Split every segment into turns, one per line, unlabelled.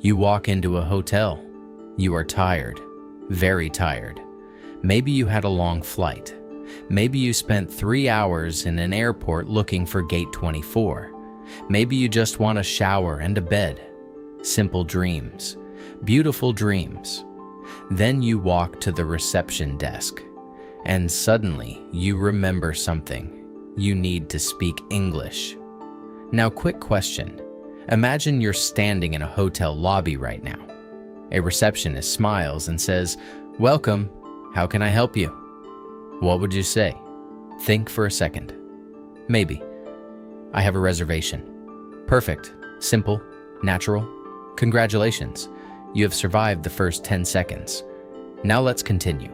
You walk into a hotel. You are tired, very tired. Maybe you had a long flight. Maybe you spent 3 hours in an airport looking for gate 24. Maybe you just want a shower and a bed. Simple dreams, beautiful dreams. Then you walk to the reception desk, and suddenly you remember something. You need to speak English. Now, quick question. Imagine you're standing in a hotel lobby right now. A receptionist smiles and says, "Welcome, how can I help you?" What would you say? Think for a second. Maybe, "I have a reservation." Perfect, simple, natural. Congratulations, you have survived the first 10 seconds. Now let's continue.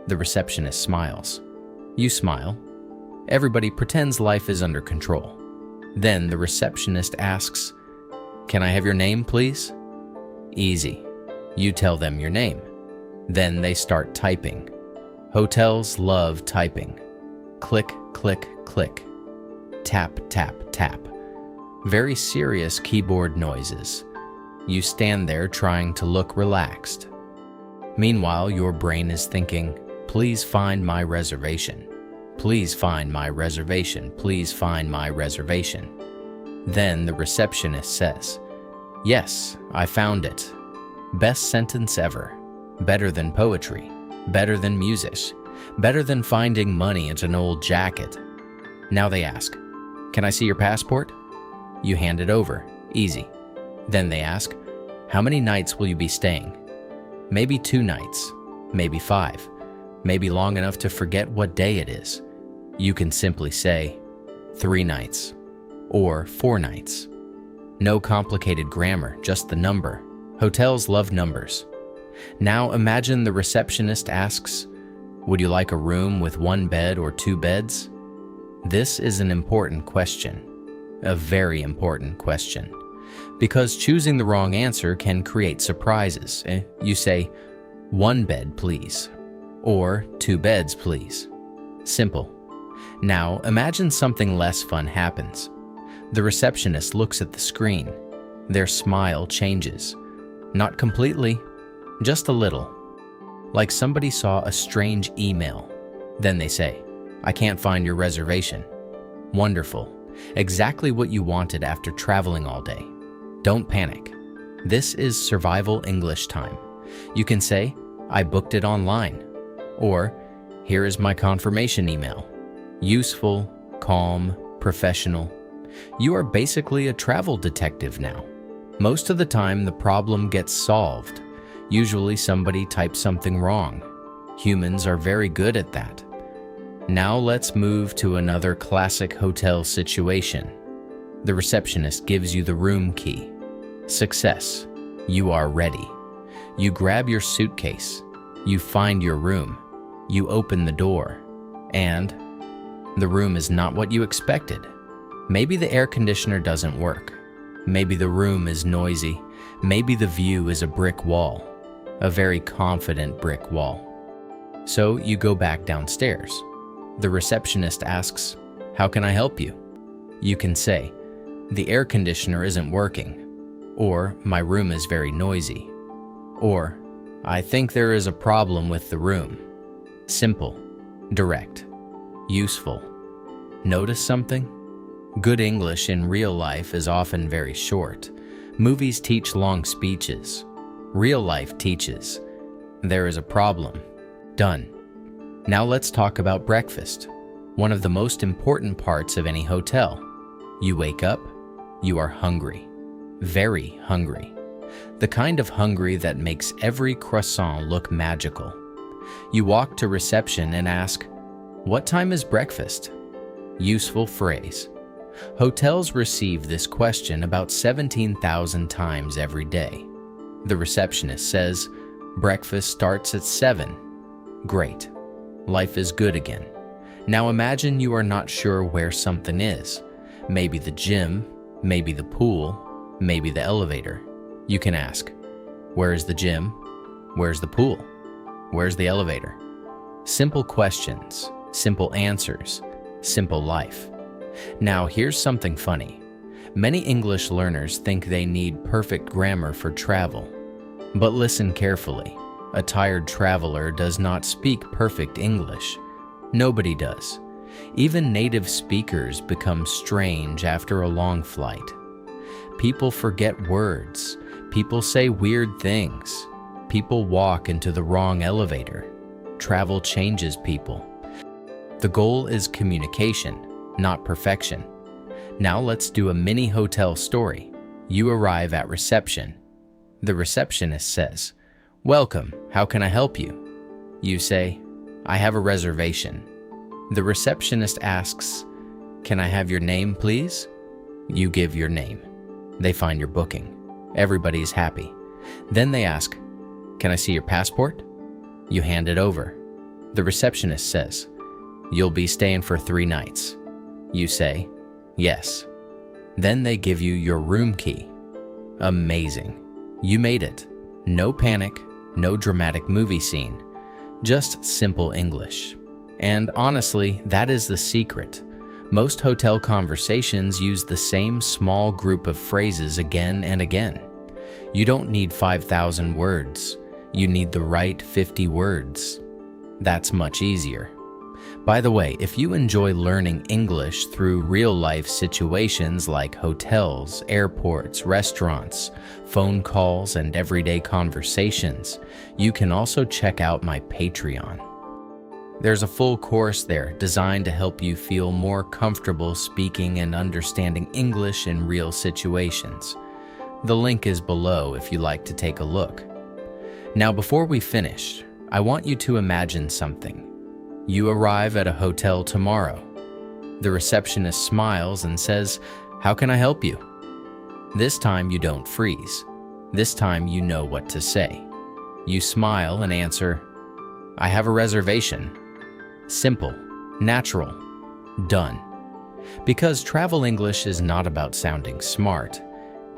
The receptionist smiles. You smile. Everybody pretends life is under control. Then the receptionist asks, "Can I have your name, please?" Easy. You tell them your name. Then they start typing. Hotels love typing. Click, click, click. Tap, tap, tap. Very serious keyboard noises. You stand there trying to look relaxed. Meanwhile, your brain is thinking, "Please find my reservation. Please find my reservation. Please find my reservation." Then the receptionist says, "Yes, I found it. Best sentence ever. Better than poetry. Better than music. Better than finding money in an old jacket." Now they ask, "Can I see your passport?" You hand it over. Easy. Then they ask, "How many nights will you be staying?" Maybe 2 nights. Maybe 5. Maybe long enough to forget what day it is. You can simply say, 3 nights. Or 4 nights. No complicated grammar, just the number. Hotels love numbers. Now imagine the receptionist asks, "Would you like a room with 1 bed or 2 beds?" This is an important question. A very important question. Because choosing the wrong answer can create surprises. You say, "1 bed, please." Or 2 beds, please. Simple. Now imagine something less fun happens. The receptionist looks at the screen. Their smile changes. Not completely, just a little. Like somebody saw a strange email. Then they say, "I can't find your reservation." Wonderful. Exactly what you wanted after traveling all day. Don't panic. This is survival English time. You can say, "I booked it online." Or, "Here is my confirmation email." Useful, calm, professional. You are basically a travel detective now. Most of the time, the problem gets solved. Usually somebody types something wrong. Humans are very good at that. Now let's move to another classic hotel situation. The receptionist gives you the room key. Success. You are ready. You grab your suitcase. You find your room. You open the door. And the room is not what you expected. Maybe the air conditioner doesn't work. Maybe the room is noisy. Maybe the view is a brick wall. A very confident brick wall. So you go back downstairs. The receptionist asks, "How can I help you?" You can say, "The air conditioner isn't working." Or, "My room is very noisy." Or, "I think there is a problem with the room." Simple, direct, useful. Notice something? Good English in real life is often very short. Movies teach long speeches. Real life teaches, "There is a problem." Done. Now let's talk about breakfast. One of the most important parts of any hotel. You wake up, you are hungry. Very hungry. The kind of hungry that makes every croissant look magical. You walk to reception and ask, "What time is breakfast?" Useful phrase. Hotels receive this question about 17,000 times every day. The receptionist says, "Breakfast starts at 7. Great. Life is good again. Now imagine you are not sure where something is. Maybe the gym, maybe the pool, maybe the elevator. You can ask, "Where is the gym? Where's the pool? Where's the elevator?" Simple questions, simple answers, simple life. Now here's something funny. Many English learners think they need perfect grammar for travel. But listen carefully. A tired traveler does not speak perfect English. Nobody does. Even native speakers become strange after a long flight. People forget words. People say weird things. People walk into the wrong elevator. Travel changes people. The goal is communication, not perfection. Now let's do a mini hotel story. You arrive at reception. The receptionist says, "Welcome, how can I help you?" You say, "I have a reservation." The receptionist asks, "Can I have your name, please?" You give your name. They find your booking. Everybody's happy. Then they ask, "Can I see your passport?" You hand it over. The receptionist says, "You'll be staying for 3 nights." You say, "Yes." Then they give you your room key. Amazing. You made it. No panic, no dramatic movie scene. Just simple English. And honestly, that is the secret. Most hotel conversations use the same small group of phrases again and again. You don't need 5,000 words. You need the right 50 words. That's much easier. By the way, if you enjoy learning English through real-life situations like hotels, airports, restaurants, phone calls, and everyday conversations, you can also check out my Patreon. There's a full course there designed to help you feel more comfortable speaking and understanding English in real situations. The link is below if you'd like to take a look. Now, before we finish, I want you to imagine something. You arrive at a hotel tomorrow. The receptionist smiles and says, "How can I help you?" This time you don't freeze. This time you know what to say. You smile and answer, "I have a reservation." Simple, natural, done. Because travel English is not about sounding smart.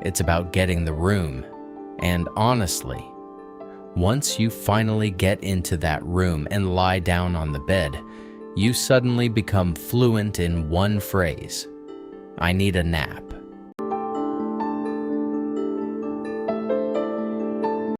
It's about getting the room. And honestly, once you finally get into that room and lie down on the bed, you suddenly become fluent in one phrase: "I need a nap."